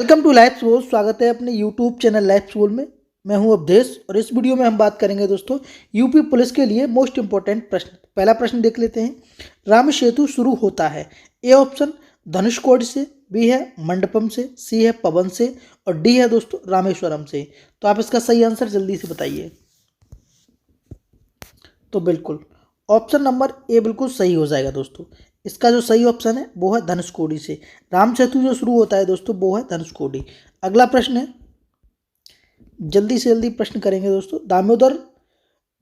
Welcome to life school. स्वागत है अपने यूट्यूब चैनल लाइफ स्कूल में। मैं हूं अवधेश और इस वीडियो में हम बात करेंगे दोस्तों यूपी पुलिस के लिए मोस्ट इंपॉर्टेंट प्रश्न। पहला प्रश्न देख लेते हैं। राम सेतु शुरू होता है ए ऑप्शन धनुषकोडी से, बी है मंडपम से, सी है पवन से और डी है दोस्तों रामेश्वरम से। तो आप इसका सही आंसर जल्दी से बताइए। तो बिल्कुल ऑप्शन नंबर ए बिल्कुल सही हो जाएगा दोस्तों। इसका जो सही ऑप्शन है वो है धनुषकोडी से। राम सेतु जो शुरू होता है दोस्तों वो है धनुषकोडी। अगला प्रश्न है, जल्दी से जल्दी प्रश्न करेंगे दोस्तों। दामोदर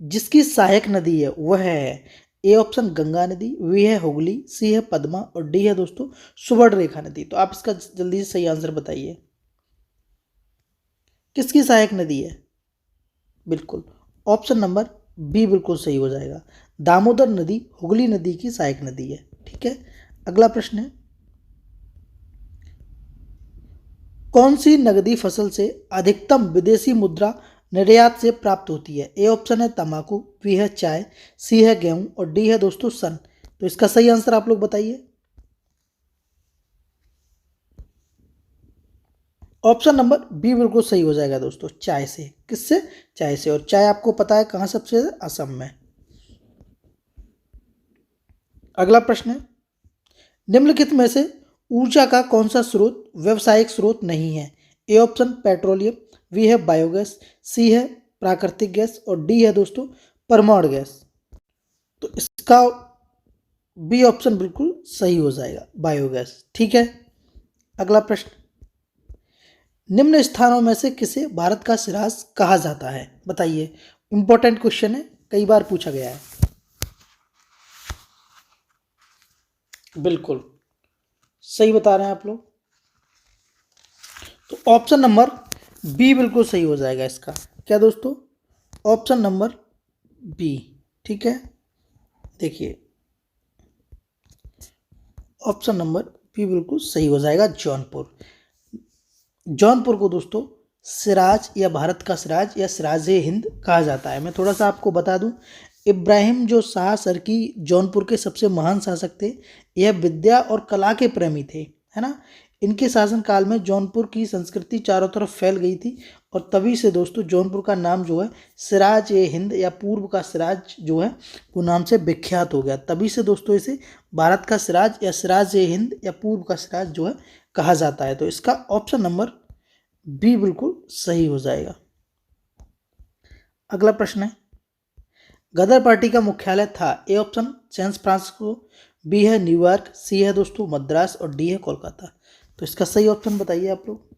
जिसकी सहायक नदी है वह है ए ऑप्शन गंगा नदी, बी है हुगली, सी है पद्मा और डी है दोस्तों सुवर्ण रेखा नदी। तो आप इसका जल्दी से सही आंसर बताइए। किसकी सहायक नदी है? बिल्कुल ऑप्शन नंबर बी बिल्कुल सही हो जाएगा। दामोदर नदी हुगली नदी की सहायक नदी है। ठीक है, अगला प्रश्न है, कौन सी नकदी फसल से अधिकतम विदेशी मुद्रा निर्यात से प्राप्त होती है? ए ऑप्शन है तंबाकू, बी है चाय, सी है गेहूं और डी है दोस्तों सन। तो इसका सही आंसर आप लोग बताइए। ऑप्शन नंबर बी बिल्कुल सही हो जाएगा दोस्तों, चाय से। किससे? चाय से। और चाय आपको पता है कहाँ सबसे ज्यादा? असम में। अगला प्रश्न है, निम्नलिखित में से ऊर्जा का कौन सा स्रोत व्यवसायिक स्रोत नहीं है? ए ऑप्शन पेट्रोलियम, बी है बायोगैस, सी है प्राकृतिक गैस और डी है दोस्तों परमाणु गैस। तो इसका बी ऑप्शन बिल्कुल सही हो जाएगा, बायोगैस। ठीक है, अगला प्रश्न, निम्न स्थानों में से किसे भारत का सिराज कहा जाता है? बताइए। इंपॉर्टेंट क्वेश्चन है, कई बार पूछा गया है। बिल्कुल सही बता रहे हैं आप लोग। तो ऑप्शन नंबर बी बिल्कुल सही हो जाएगा इसका। क्या दोस्तों? Option number B. ठीक है, देखिए ऑप्शन नंबर बी बिल्कुल सही हो जाएगा, जौनपुर। जौनपुर को दोस्तों सिराज या भारत का सिराज या सिराज ए हिंद कहा जाता है। मैं थोड़ा सा आपको बता दूं, इब्राहिम जो शाह सरकी जौनपुर के सबसे महान शासक थे। यह विद्या और कला के प्रेमी थे, है ना। इनके शासनकाल में जौनपुर की संस्कृति चारों तरफ फैल गई थी और तभी से दोस्तों जौनपुर का नाम जो है सिराज ए हिंद या पूर्व का सिराज जो है वो नाम से विख्यात हो गया। तभी से दोस्तों इसे भारत का सिराज या सिराज ए हिंद या पूर्व का सिराज जो है कहा जाता है। तो इसका ऑप्शन नंबर बी बिल्कुल सही हो जाएगा। अगला प्रश्न है, गदर पार्टी का मुख्यालय था? A option San B है न्यूयॉर्क, सी है दोस्तों मद्रास और डी है कोलकाता। तो इसका सही ऑप्शन बताइए आप लोग।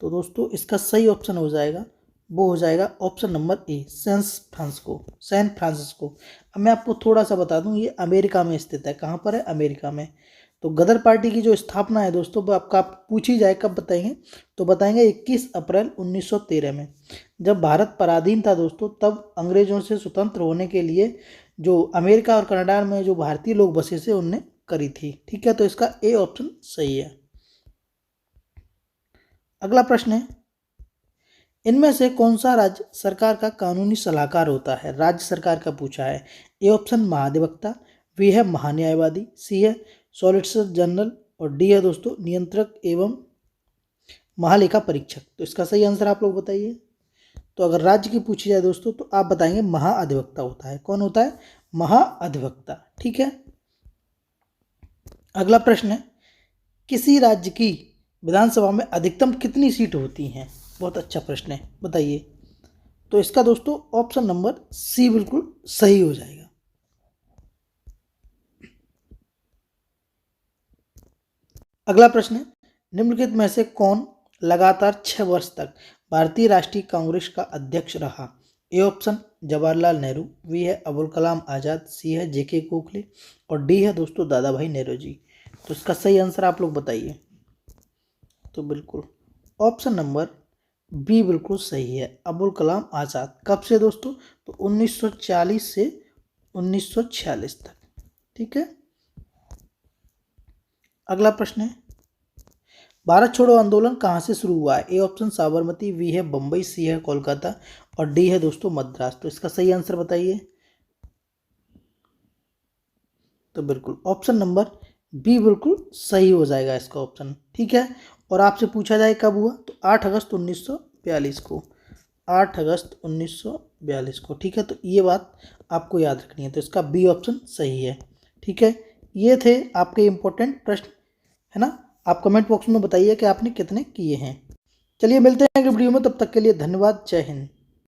तो दोस्तों इसका सही ऑप्शन हो जाएगा, वो हो जाएगा option number A, San Francisco. San Francisco. अब मैं आपको थोड़ा सा बता दूं, ये अमेरिका में स्थित है। कहाँ पर है? अमेरिका में। तो गदर पार्टी की जो स्थापना है दोस्तों वो आपका पूछी जाए कब बताएंगे, तो बताएंगे 21 अप्रैल 1913 में। जब भारत पराधीन था दोस्तों तब अंग्रेजों से स्वतंत्र होने के लिए जो अमेरिका और कनाडा में जो भारतीय लोग बसे थे उनने करी थी। ठीक है, तो इसका ए ऑप्शन सही है। अगला प्रश्न है, इनमें से कौन सा राज्य सरकार का कानूनी सलाहकार होता है? राज्य सरकार का पूछा है। ए ऑप्शन महाधिवक्ता, बी है महान्यायवादी, सी है सॉलिसिटर जनरल और डी है दोस्तों नियंत्रक एवं महालेखा परीक्षक। तो इसका सही आंसर आप लोग बताइए। तो अगर राज्य की पूछी जाए दोस्तों तो आप बताएंगे महाअधिवक्ता होता है। कौन होता है? महाअधिवक्ता। ठीक है, अगला प्रश्न है, किसी राज्य की विधानसभा में अधिकतम कितनी सीट होती हैं? बहुत अच्छा प्रश्न है, बताइए। तो इसका दोस्तों ऑप्शन नंबर सी बिल्कुल सही हो जाएगा। अगला प्रश्न है, निम्नलिखित में से कौन लगातार 6 वर्ष तक भारतीय राष्ट्रीय कांग्रेस का अध्यक्ष रहा? A option Jawaharlal Nehru, B है अबुल कलाम आज़ाद, सी है जेके गोखले और डी है दोस्तों दादा भाई नेहरू जी। तो इसका सही आंसर आप लोग बताइए। तो बिल्कुल ऑप्शन नंबर बी बिल्कुल सही है, अबुल कलाम आज़ाद। कब से दोस्तों? तो 1940 से 1946 तक। ठीक है, अगला प्रश्न है, भारत छोड़ो आंदोलन कहाँ से शुरू हुआ है? ए ऑप्शन साबरमती, बी है बम्बई, सी है कोलकाता और डी है दोस्तों मद्रास। तो इसका सही आंसर बताइए। तो बिल्कुल ऑप्शन नंबर बी बिल्कुल सही हो जाएगा इसका ऑप्शन। ठीक है, और आपसे पूछा जाए कब हुआ तो 8 अगस्त 1942 को, 8 अगस्त 1942 को। ठीक है, तो ये बात आपको याद रखनी है, तो इसका बी ऑप्शन सही है। ठीक है, ये थे आपके इम्पोर्टेंट प्रश्न, है ना। आप कमेंट बॉक्स में बताइए कि आपने कितने किए हैं। चलिए मिलते हैं अगली वीडियो में, तब तक के लिए धन्यवाद, जय हिंद।